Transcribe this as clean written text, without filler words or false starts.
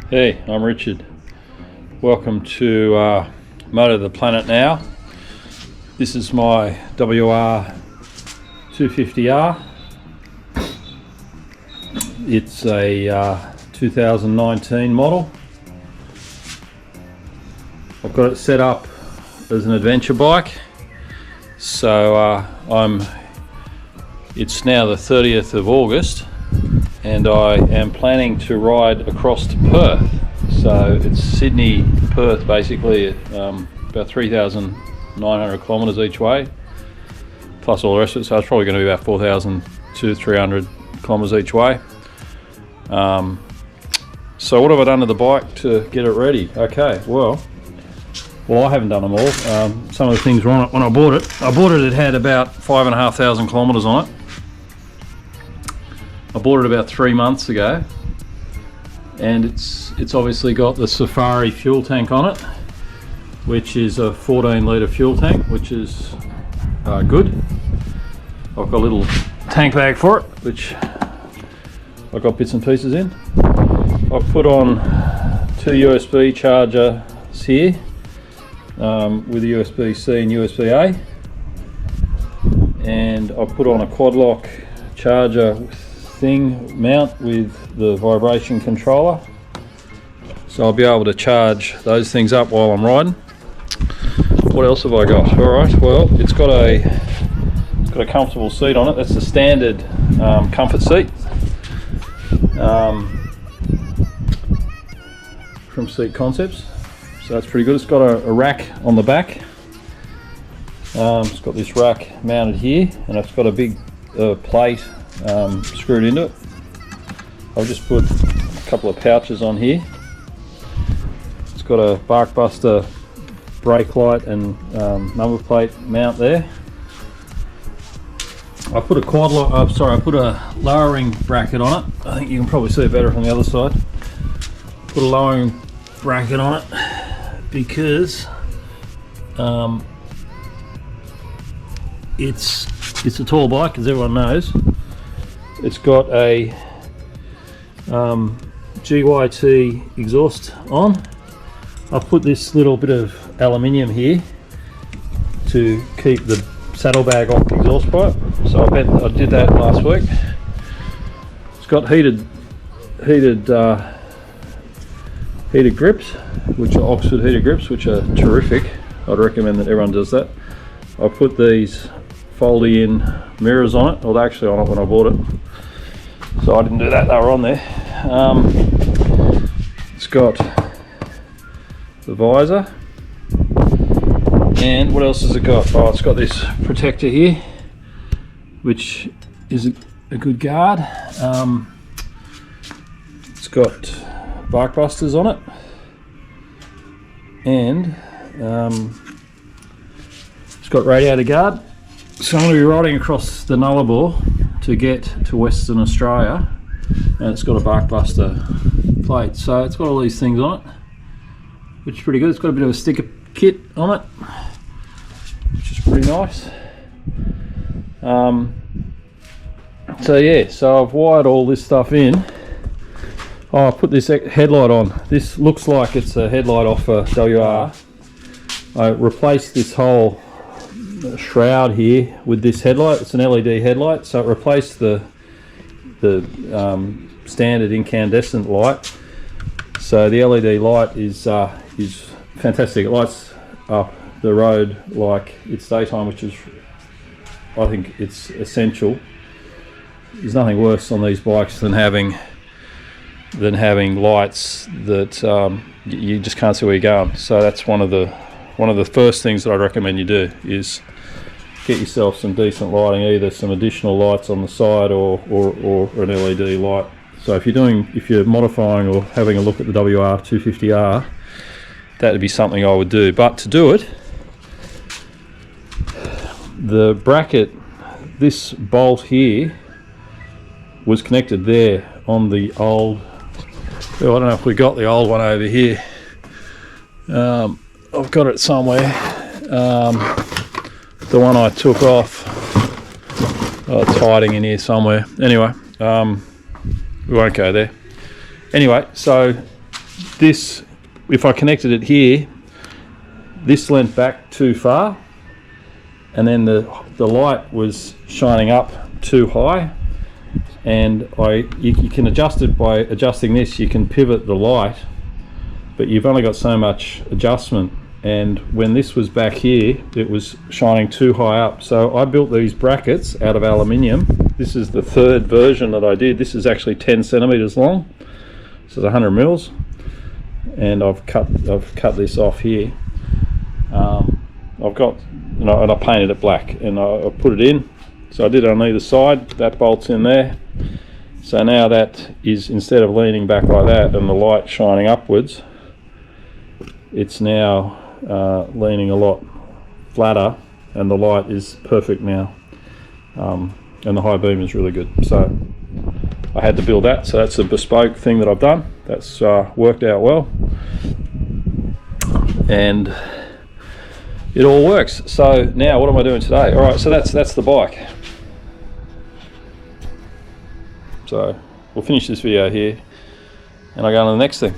Hey, I'm Richard. Welcome to MotoThePlanetNow. This is my WR250R. It's a 2019 model. I've got it set up as an adventure bike. So it's now the 30th of August and I am planning to ride across to Perth. So it's Sydney, Perth basically, at about 3,900 kilometres each way, plus all the rest of it. So it's probably going to be about 4,200 to 300 kilometres each way. So what have I done to the bike to get it ready? Okay, well I haven't done them all. Some of the things were on it when I bought it. It had about 5,500 kilometres on it. I bought it about 3 months ago, and it's obviously got the Safari fuel tank on it, which is a 14 litre fuel tank, which is good. I've got a little tank bag for it, which I've got bits and pieces in. I've put on 2 USB chargers here, with a USB-C and USB-A, and I've put on a quad lock charger thing mount with the vibration controller, so I'll be able to charge those things up while I'm riding. What else have I got? Alright, well, it's got a comfortable seat on it. That's the standard comfort seat from Seat Concepts, so that's pretty good. It's got a rack on the back. It's got this rack mounted here, and it's got a big plate screwed into it. I've just put a couple of pouches on here. It's got a Barkbuster brake light and number plate mount there. I put a I put a lowering bracket on it. I think you can probably see it better from the other side. Put a lowering bracket on it because it's a tall bike, as everyone knows. It's got a GYT exhaust on. I've put this little bit of aluminium here to keep the saddlebag off the exhaust pipe. So I did that last week. It's got heated grips, which are Oxford heated grips, which are terrific. I'd recommend that everyone does that. I put these foldy-in mirrors on it, or they're actually on it when I bought it, so I didn't do that, they were on there. It's got the visor, and what else has it got? Oh, it's got this protector here, which is a good guard. It's got Barkbusters on it, and it's got radiator guard. So I'm going to be riding across the Nullarbor to get to Western Australia, and it's got a Barkbuster plate. So it's got all these things on it, which is pretty good. It's got a bit of a sticker kit on it, which is pretty nice. So yeah, so I've wired all this stuff in. Oh, I put this headlight on. This looks like it's a headlight off a WR. I replaced this whole shroud here with this headlight. It's an LED headlight, so it replaced the standard incandescent light. So the LED light is fantastic. It lights up the road like it's daytime, which is, I think, it's essential. There's nothing worse on these bikes than having lights that you just can't see where you're going. So that's one of the first things that I'd recommend you do, is get yourself some decent lighting, either some additional lights on the side or an LED light. So if you're modifying or having a look at the WR250R, that would be something I would do. But to do it, the bracket, this bolt here was connected there on the old, I don't know if we got the old one over here. I've got it somewhere. The one I took off, it's hiding in here somewhere. Anyway, we won't go there. Anyway, so this, if I connected it here, this leant back too far, and then the light was shining up too high, and you can adjust it by adjusting this. You can pivot the light, but you've only got so much adjustment, and when this was back here, it was shining too high up. So I built these brackets out of aluminium. This is the third version that I did. This is actually 10 centimeters long. This is 100 mils, and I've cut this off here. I've got, and I painted it black, and I put it in. So I did it on either side. That bolts in there. So now that is, instead of leaning back like that and the light shining upwards, it's now leaning a lot flatter, and the light is perfect now, and the high beam is really good. So I had to build that. So that's a bespoke thing that I've done. That's worked out well, and it all works. So now what am I doing today? All right, so that's the bike. So we'll finish this video here, and I'll go on to the next thing.